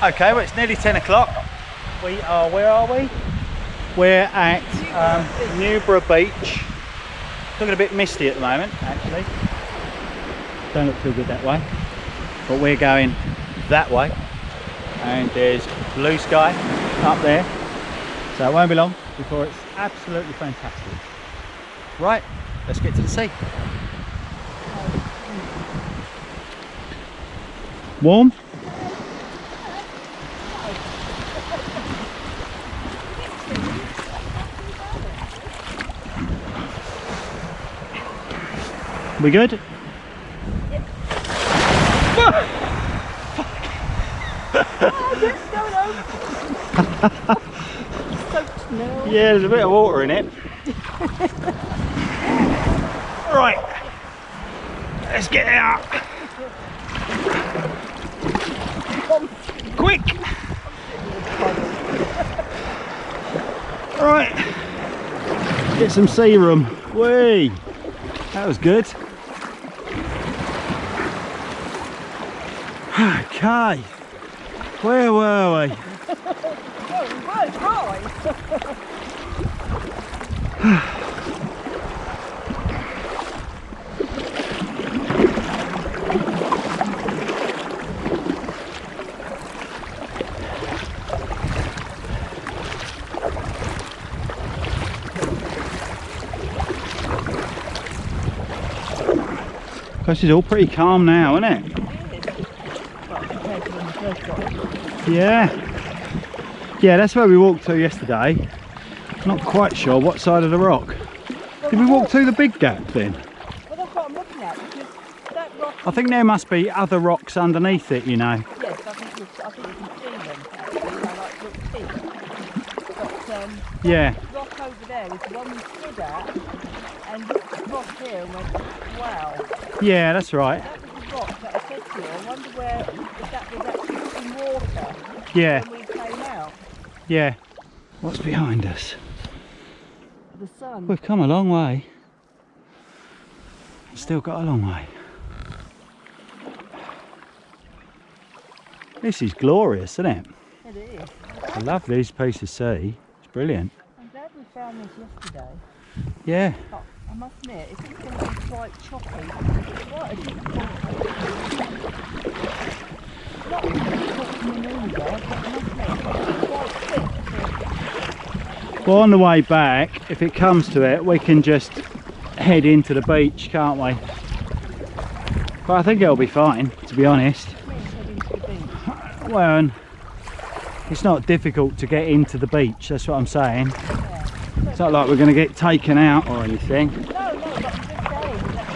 Okay, well it's nearly 10 o'clock. We are, where are we? We're at Newborough Beach. Looking a bit misty at the moment, actually. Don't look too good that way. But we're going that way. And there's blue sky up there. So it won't be long before it's absolutely fantastic. Right, let's get to the sea. Warm? We good? Yep. Yeah, there's a bit of water in it. Right, let's get out. Quick! Right, get some sea room. Whee! That was good. Okay, where were we? This is all pretty calm now, isn't it? Yeah. Yeah, that's where we walked to yesterday. Not quite sure what side of the rock. Did we walk to the big gap then? Well, that's what I'm looking at, because that rock... I think there must be other rocks underneath it, you know. Yes, I think you can see them, actually, they like look deep. But yeah. That rock over there is the one we stood at, and looked at the rock here and went, wow. Yeah, that's right. That was the rock that I said to you. I wonder where, if that was actually in water yeah. when we came out. Yeah. What's behind us? The sun. We've come a long way. Still got a long way. This is glorious, isn't it? It is. I love these pieces of sea. It's brilliant. I'm glad we found this yesterday. Yeah. But I must admit, if it's going to be quite choppy, it's quite a difficult. Not difficult to manoeuvre, but I must admit, it's quite thick. Well, on the way back, if it comes to it, we can just head into the beach, can't we? But I think it'll be fine, to be honest. Well, and it's not difficult to get into the beach, that's what I'm saying. Yeah. It's not like we're going to get taken out or anything. No, but I'm just saying that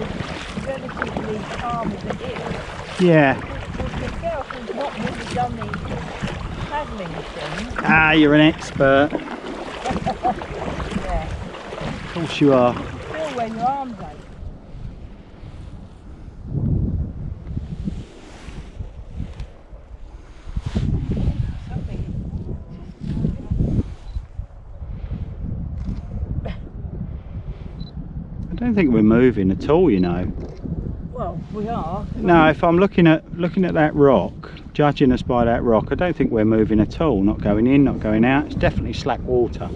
it's relatively calm as it is. Yeah. The girl who's not really done the paddling thing. Ah, you're an expert. Yeah. Of course you are. Still when your arms ache. I don't think we're moving at all, you know. Well, we are. No, if I'm looking at that rock, judging us by that rock, I don't think we're moving at all. Not going in, not going out. It's definitely slack water.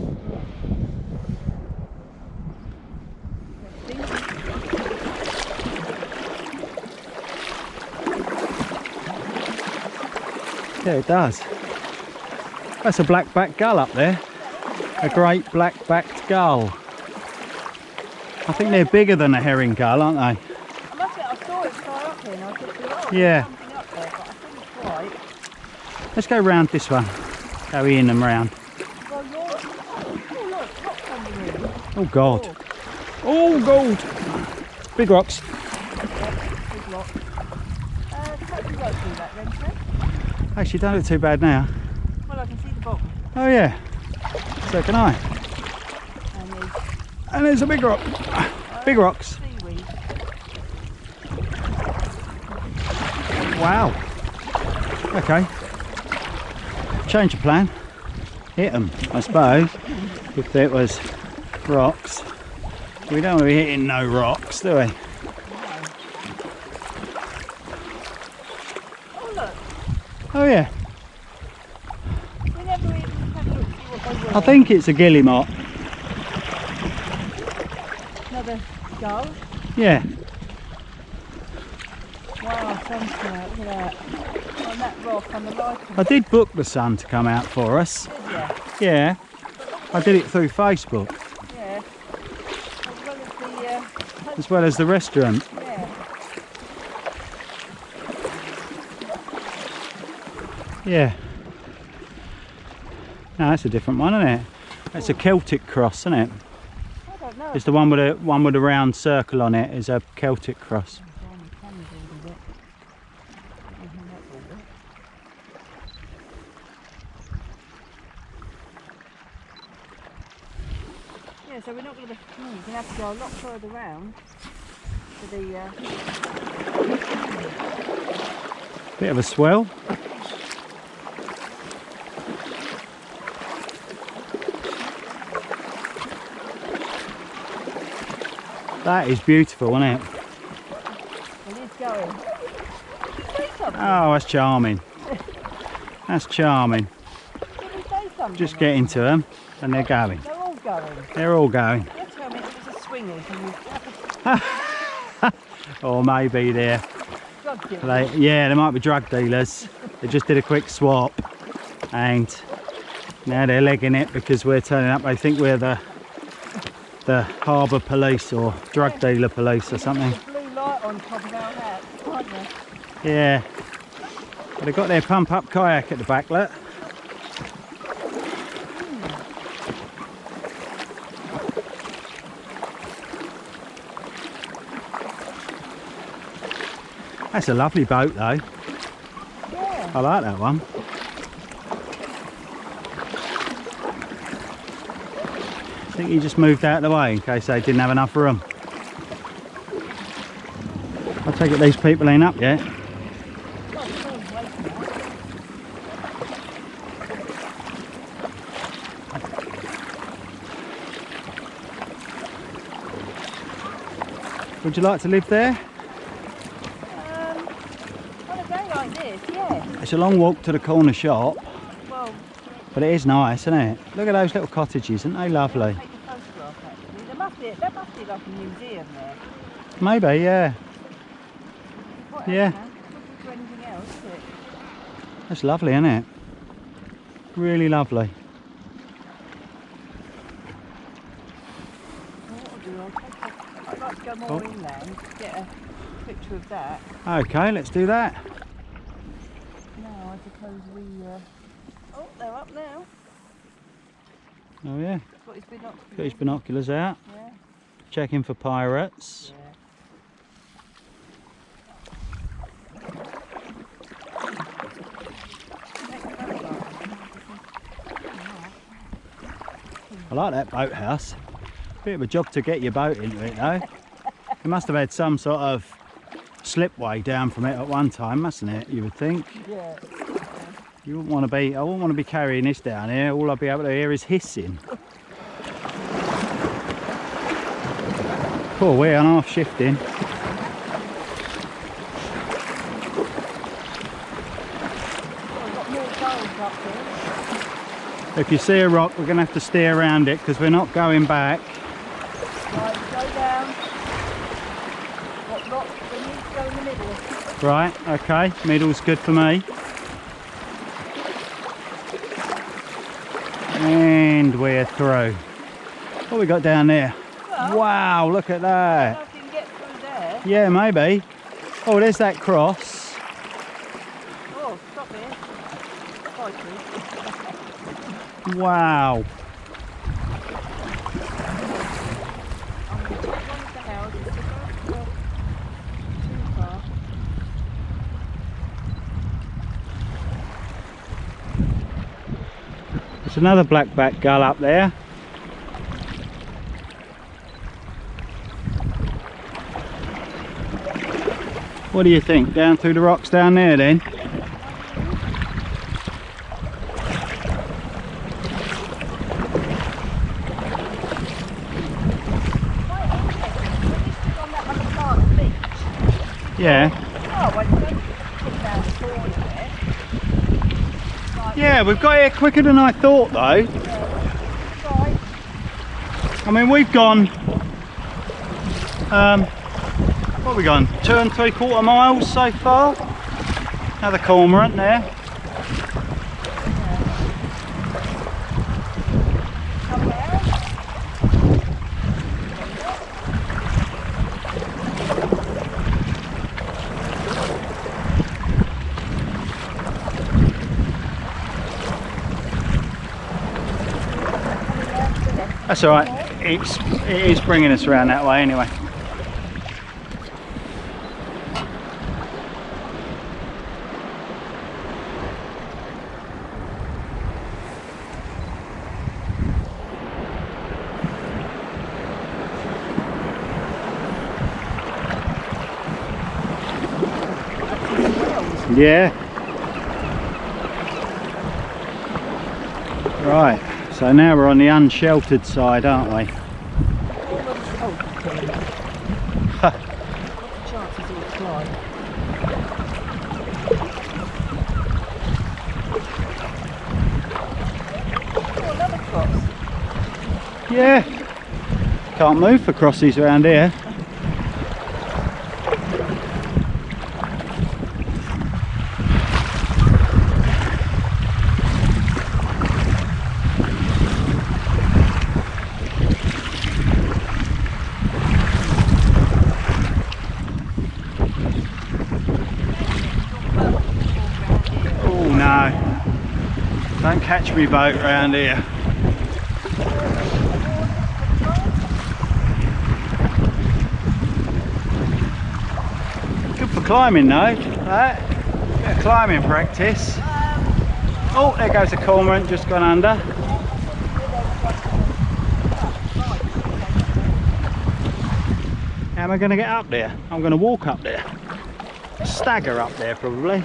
Yeah, it does. That's a black-backed gull up there. A great black-backed gull. I think they're bigger than a herring gull, aren't they? I must admit, I saw it fly up here and I thought, oh, yeah. there's something up there, but I couldn't quite. Let's go round this one. Go in and round. Well, you're... Oh, look, rocks underneath. Oh, God. Oh, gold. Big rocks. Yeah, big rock. Perhaps you won't do that then, sir? Actually, don't look too bad now. Well, I can see the bottom. Oh, yeah. So can I. And there's a big rock. Big rocks. Seaweed. Wow. Okay. Change of plan. Hit them, I suppose. If it was rocks. We don't want to be hitting no rocks, do we? Oh, look. Oh yeah. We never even had a look to see what they were. I think it's a guillemot. Another gull. Yeah. Wow, sun's come out, look at that. On that rock on the right. I did book the sun to come out for us. Did you? Yeah. I did it through Facebook. Yeah. As well as the restaurant. Yeah. Yeah. No, that's a different one, isn't it? That's a Celtic cross, isn't it? I don't know. It's the one with a round circle on it is a Celtic cross. Yeah, so we're not going to be. You're going to have to go a lot further round to the. Bit of a swell. That is beautiful, isn't it? It is going. Did we say something? Oh, that's charming. That's charming. Did we say something? Just getting to them and they're going. They're all going. They're all going. You're telling me it was a swingers and Or maybe they're... drug dealers. Yeah, they might be drug dealers. They just did a quick swap and now they're legging it because we're turning up. They think we're the harbour police or drug dealer police or something. Blue light on top of our hats, aren't they? Yeah. But they've got their pump up kayak at the back, look. That's a lovely boat though. Yeah. I like that one. I think he just moved out of the way in case they didn't have enough room. I take it these people ain't up yet. Would you like to live there? On a day like this, yeah. It's a long walk to the corner shop, Well, but it is nice, isn't it? Look at those little cottages, aren't they lovely? take a photograph actually. There must be like a museum there. Maybe, yeah. What Yeah. else, man? Looking for anything else, is it? That's lovely, isn't it? Really lovely. What I'll do, I'd like to go more inland, get a picture of that. Okay, let's do that. Now, I suppose we... Oh, they're up now. Oh yeah, Got his binoculars. got his binoculars out, Yeah. checking for pirates. Yeah. I like that boathouse. Bit of a job to get your boat into it though. It must have had some sort of slipway down from it at one time, mustn't it, you would think? Yeah. You wouldn't want to be, I wouldn't want to be carrying this down here. All I'll be able to hear is hissing. Poor we're on half shifting. I've got more gulls up there. If you see a rock, we're going to have to steer around it because we're not going back. Right, go down. What rock? We need to go in the middle. Right, okay, middle's good for me. And we're through. What we got down there? Well, Wow, look at I don't know that. if you can get through there. Yeah, maybe. Oh, there's that cross. Oh, stop here. Crikey. Wow. I'm going to run the house. It's about too far. There's another blackback gull up there. What do you think? Down through the rocks down there then? Yeah. Oh, well, it's only put down the corner there. Yeah, we've got here quicker than I thought though. Right. I mean, we've gone, what have we gone? 2 3/4 miles so far. Another cormorant there. Come there. That's all right. It is bringing us around that way anyway. Yeah. Right. So now we're on the unsheltered side, aren't we? What chances he'll climb? Oh, another cross. Yeah. Can't move for crossies around here. Don't catch me boat round here. Good for climbing though, that. Bit of climbing practice. Oh, there goes a cormorant just gone under. How am I going to get up there? I'm going to walk up there. Stagger up there probably.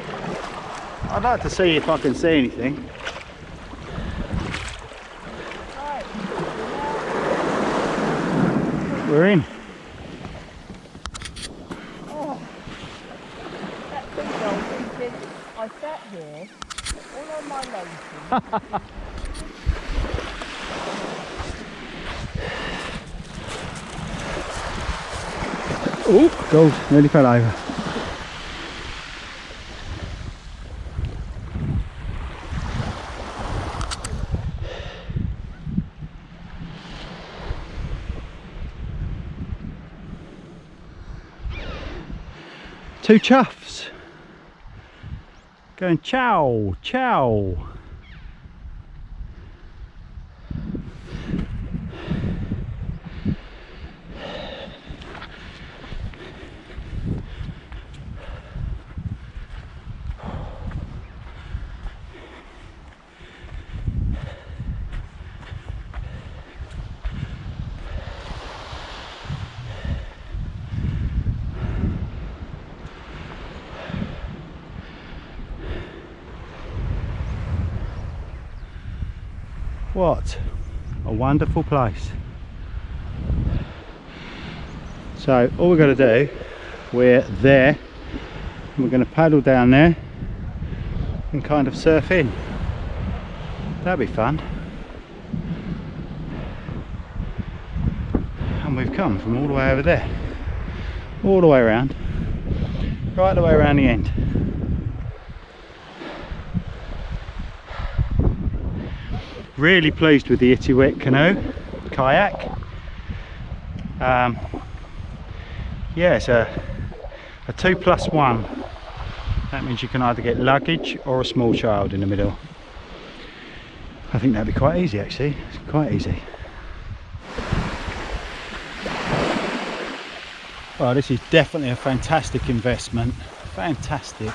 I'd like to see if I can see anything. We're in. Oh, that thing was thinking, I sat here, all on my lazy. Oh, gold, nearly fell over. Two chuffs going chow, chow. What a wonderful place. So all we've got to do, we're there, and we're going to paddle down there and kind of surf in. That'd be fun. And we've come from all the way over there, all the way around, right the way around the end. Really pleased with the ITIWIT canoe, kayak. Yeah, it's a 2+1. That means you can either get luggage or a small child in the middle. I think that'd be quite easy actually, it's quite easy. Well, this is definitely a fantastic investment, fantastic.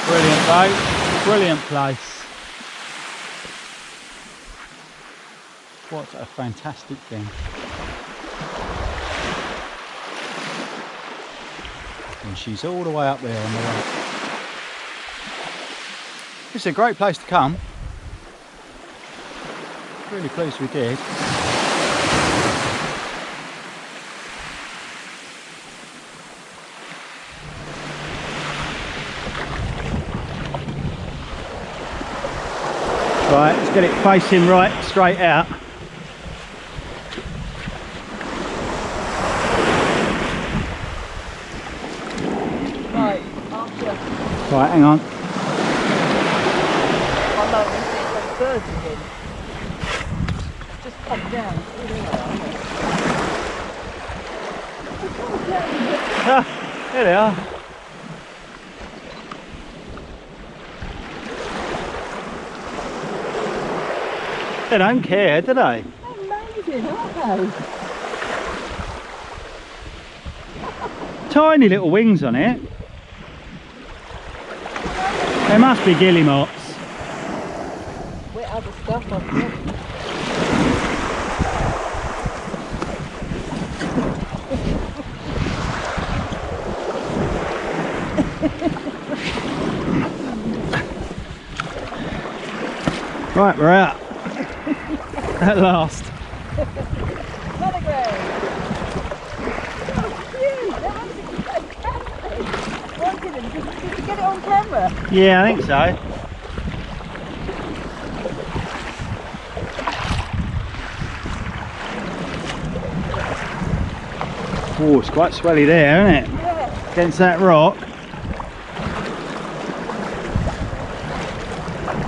Brilliant boat, brilliant place. What a fantastic thing. And she's all the way up there on the right. It's a great place to come. Really pleased we did. Right, let's get it facing right, straight out. Right, after. Right, hang on. I know, it's like birds again. Just pop down. Ah, here they are. They don't care, do they? Amazing, aren't they? Tiny little wings on it. They must be guillemots. Wet other stuff on them. Right, we're out. At last. Monogram. Oh, cute. That was fantastic. Did you get it on camera? Yeah, I think so. Oh, it's quite swelly there, isn't it? Yeah. Against that rock.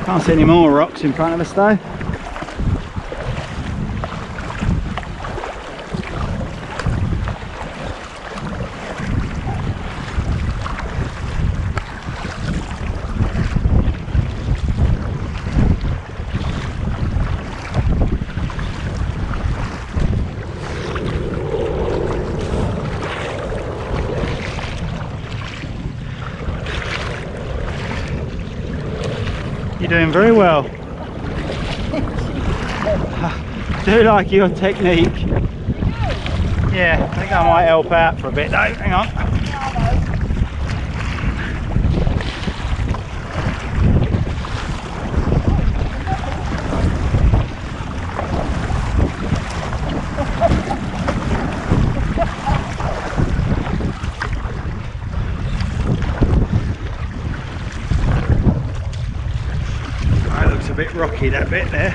Can't see any more rocks in front of us though. You're doing very well. I do like your technique. Yeah, I think I might help out for a bit though. Hang on. That looks a bit rocky, that bit there.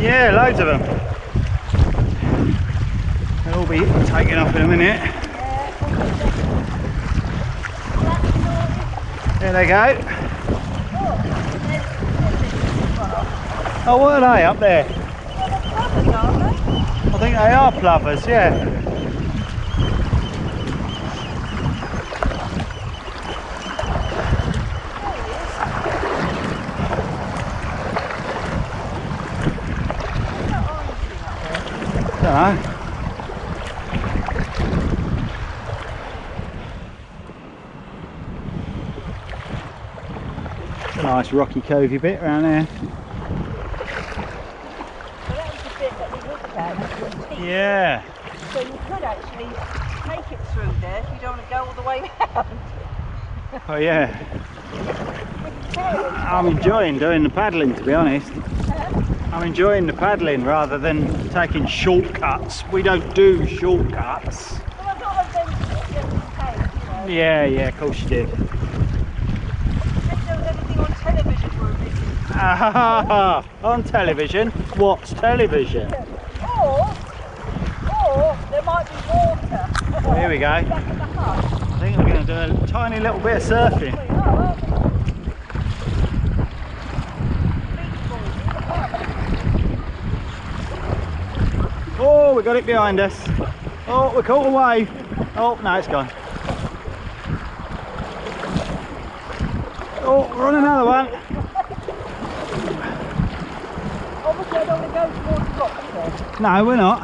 Yeah, loads of them. They'll all be taken off in a minute. There they go. Oh, what are they up there? I think they are plovers, yeah. Dunno. It's a nice rocky covey bit around there. So that was the bit that we looked at, was teeth. Yeah. So you could actually take it through there if you don't want to go all the way round. Oh yeah. I'm enjoying doing the paddling, to be honest. I'm enjoying the paddling rather than taking shortcuts. We don't do shortcuts. Well, I thought I'd then take, you know. Yeah, yeah, of course you did. If there was anything on television we're missing. Ah, on television? What's television? Or there might be water. Here we go. Back at the hut. I think we're going to do a tiny little bit of surfing. We are, aren't we? Oh, we got it behind us. Oh, we caught a wave. Oh, no, it's gone. Oh, we're on another one. Obviously I don't want to go towards the rocks there. No, we're not.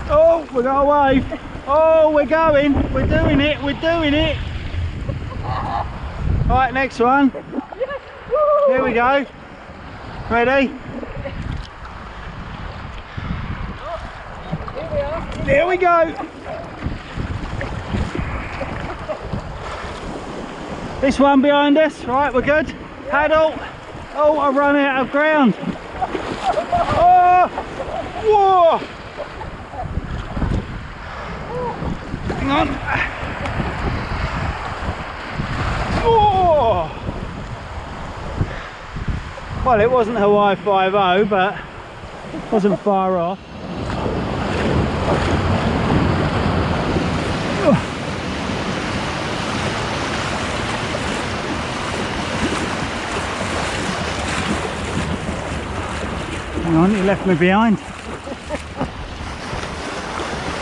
Oh, we got a wave. Oh, we're going. We're doing it. We're doing it. Right, next one. Here we go. Ready? Here we are. There we go. This one behind us. Right, we're good. Paddle. Oh, I run out of ground. Oh, whoa. Hang on. Oh! Well, it wasn't Hawaii 5-0, but it wasn't far off. Hang on, he left me behind.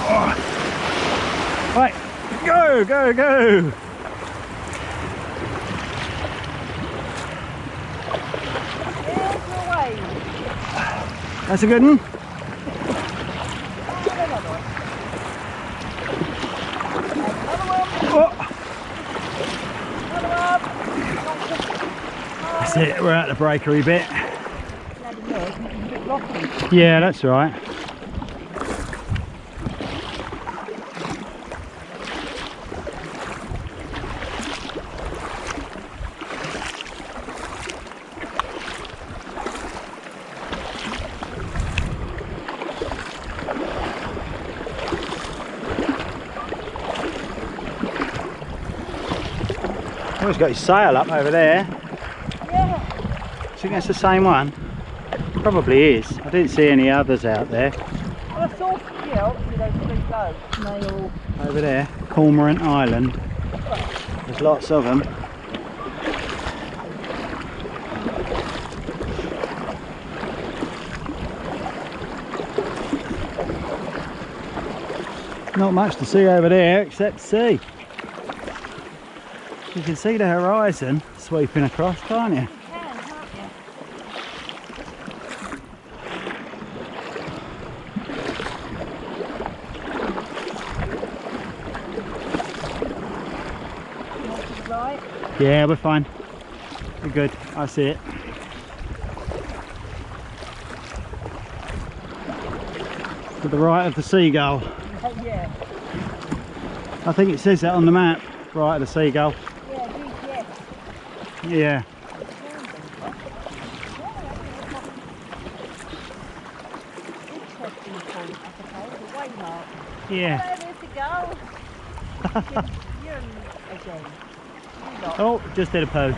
Oh. Right, go, go, go. That's a good one. Oh. That's it, we're at the breakery bit. Yeah, that's right. Oh, he's got his sail up over there. Yeah. Do you think that's the same one? Probably is. I didn't see any others out there. Well, I saw obviously those 3 boats and they all... Over there, Cormorant Island. There's lots of them. Not much to see over there except sea. You can see the horizon sweeping across, can't you? You can, can't you? Right. Yeah, we're fine. We're good. I see it. To the right of the seagull. Yeah. I think it says that on the map. Right of the seagull. Yeah, GPS. Yeah. Interesting point, I suppose. The waymark. Yeah. Hello, there's the gull. You're again. You lot. Oh, just did a poo. Oh.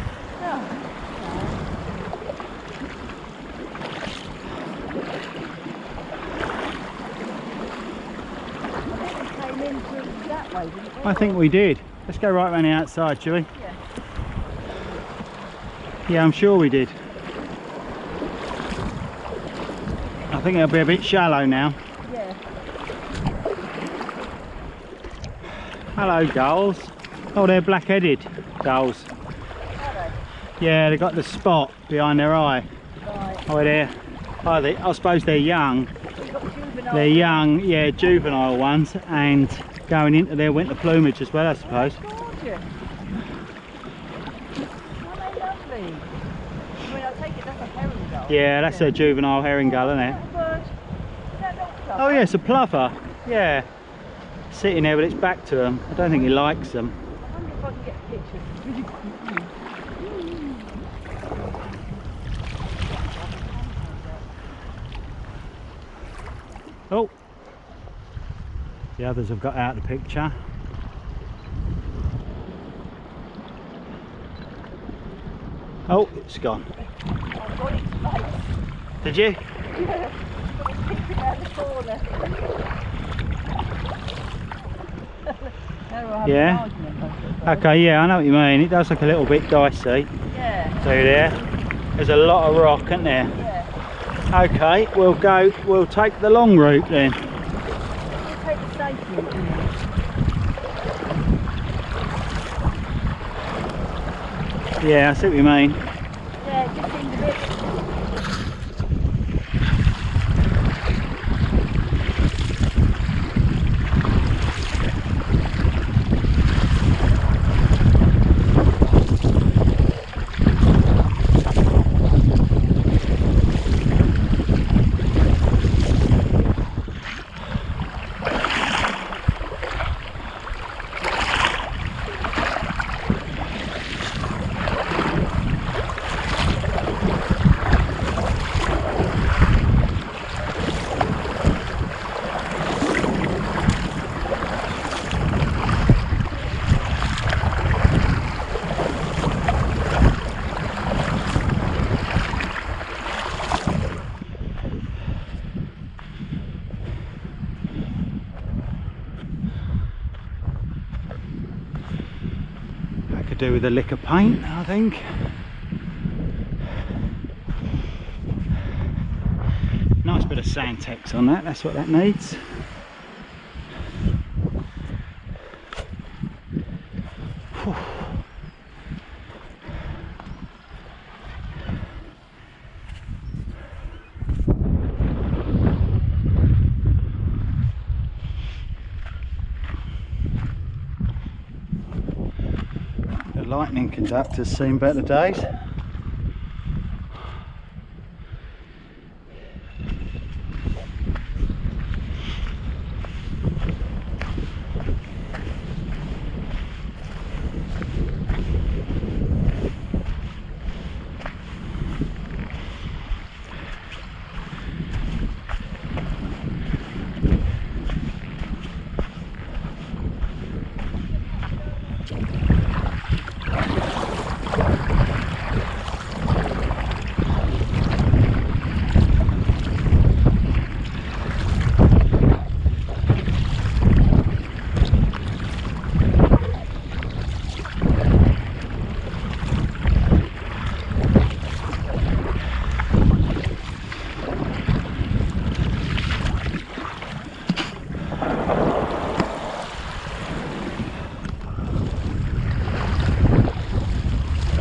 That way, didn't we? I think we did. Let's go right around the outside, shall we? Yeah. Yeah, I'm sure we did. I think it'll be a bit shallow now. Yeah. Hello, gulls. Oh, they're black-headed gulls. Are they? Yeah, they've got the spot behind their eye. Right. Oh, they're... Oh, I suppose they're young. We've got juvenile. They're young, yeah, juvenile ones, and going into their winter plumage as well, I suppose. Oh, gorgeous. Aren't they lovely? I mean, I take it that's a herring gull. Yeah, that's a juvenile herring gull, isn't it? Little bird. Is that little plover? Oh, yeah, it's a plover. Yeah. Sitting there with its back to them. I don't think he likes them. I wonder if I can get a picture. Oh. The others have got out of the picture. Oh, it's gone. I've got its face. Did you? Yeah. It's peeking around the corner. Now we're having Yeah. an argument, I suppose. Okay, yeah, I know what you mean. It does look a little bit dicey. Yeah. Through there. There's a lot of rock, isn't there? Yeah. Okay, we'll take the long route then. We'll take the safe route, you know. Yeah, I see what you mean. Yeah, it just seemed a bit... could do with a lick of paint, I think. Nice bit of Sandtex on that, that's what that needs. Whew. The lightning conductor's seen better days.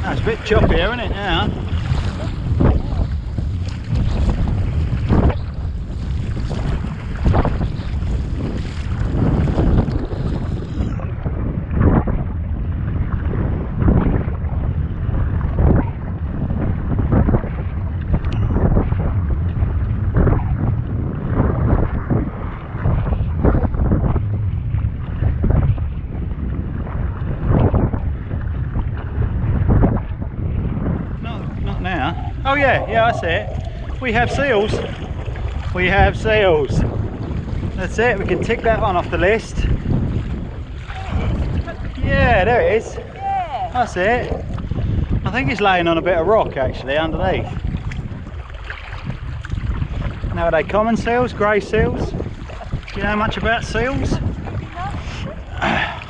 It's a bit choppy here, isn't it, now? Oh yeah, I see it. We have seals. We have seals. That's it, we can tick that one off the list. Yeah, there it is. Yeah. That's it. I think it's laying on a bit of rock actually underneath. Now are they common seals, grey seals? Do you know much about seals? I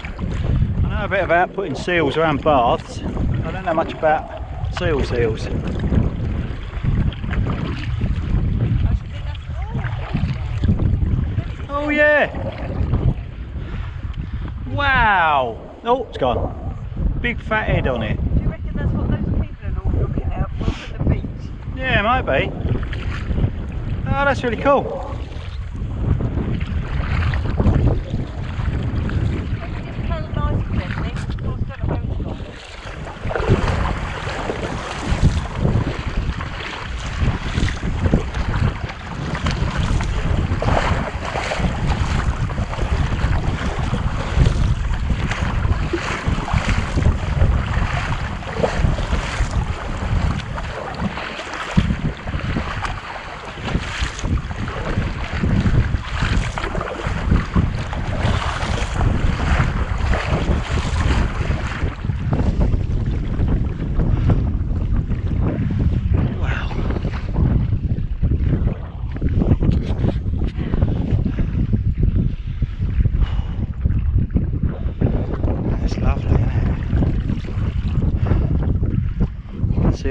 know a bit about putting seals around baths. I don't know much about seals. Oh yeah! Wow! Oh, it's gone. Big fat head on it. Do you reckon that's what those people are all looking out for at the beach? Yeah, it might be. Oh, that's really cool. It's kind of nice and gently. Of course, don't know where it's gone.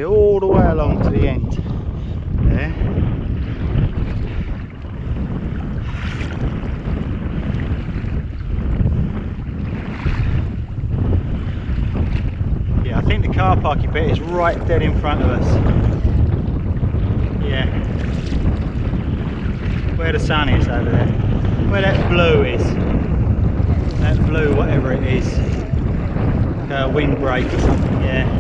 All the way along to the end there. Yeah, I think the car parking bit is right dead in front of us. Yeah, where the sun is over there, where that blue is, that blue whatever it is, like a windbreak or something. Yeah.